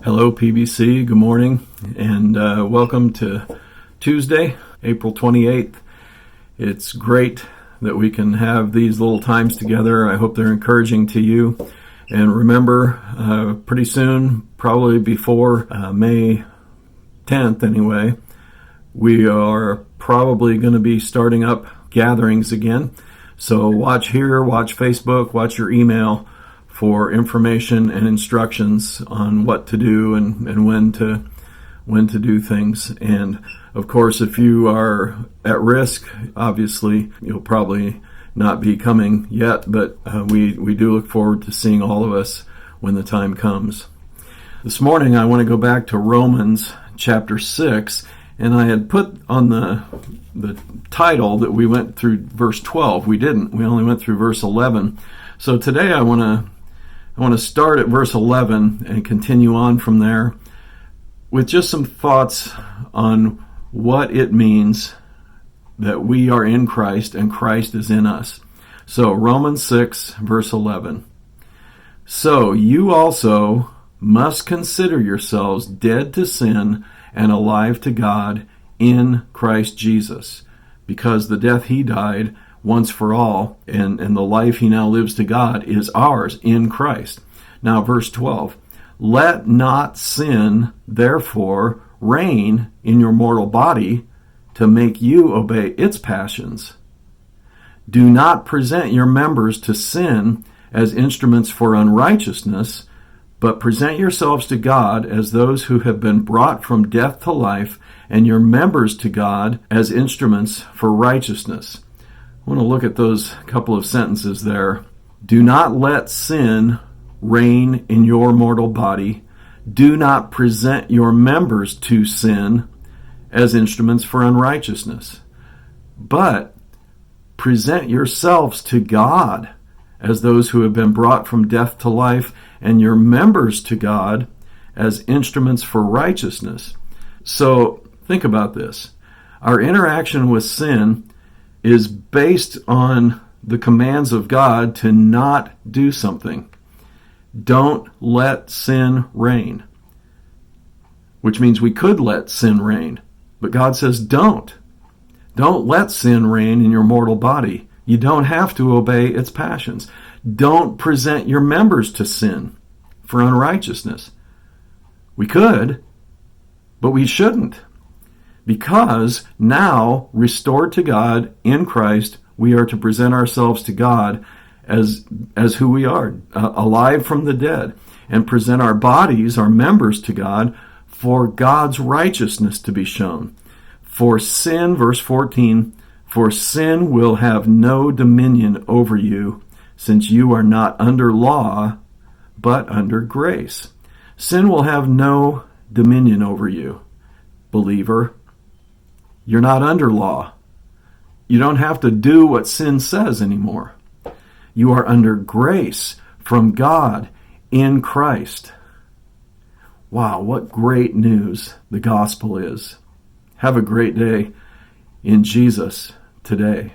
Hello, PBC. Good morning, and welcome to Tuesday, April 28th. It's great that we can have these little times together. I hope they're encouraging to you. And remember, pretty soon, probably before May 10th anyway, we are probably going to be starting up gatherings again. So watch here, watch Facebook, watch your email for information and instructions on what to do and when to do things. And of course, if you are at risk, obviously you'll probably not be coming yet, but we do look forward to seeing all of us when the time comes. This morning I want to go back to Romans chapter 6, and I had put on the title that we went through verse 12. We didn't. We only went through verse 11. So today I want to start at verse 11 and continue on from there with just some thoughts on what it means that we are in Christ and Christ is in us. So Romans 6, verse 11. So you also must consider yourselves dead to sin and alive to God in Christ Jesus, because the death he died once for all, and the life he now lives to God is ours in Christ. Now, verse 12, let not sin, therefore, reign in your mortal body to make you obey its passions. Do not present your members to sin as instruments for unrighteousness, but present yourselves to God as those who have been brought from death to life, and your members to God as instruments for righteousness. I want to look at those couple of sentences there. Do not let sin reign in your mortal body. Do not present your members to sin as instruments for unrighteousness, but present yourselves to God as those who have been brought from death to life, and your members to God as instruments for righteousness. So think about this. Our interaction with sin is based on the commands of God to not do something. Don't let sin reign, which means we could let sin reign, but God says don't. Don't let sin reign in your mortal body. You don't have to obey its passions. Don't present your members to sin for unrighteousness. We could, but we shouldn't, because now, restored to God in Christ, we are to present ourselves to God as who we are, alive from the dead, and present our bodies, our members, to God for God's righteousness to be shown. For sin, verse 14, for sin will have no dominion over you, since you are not under law, but under grace. Sin will have no dominion over you, believer. You're not under law. You don't have to do what sin says anymore. You are under grace from God in Christ. Wow, what great news the gospel is. Have a great day in Jesus today.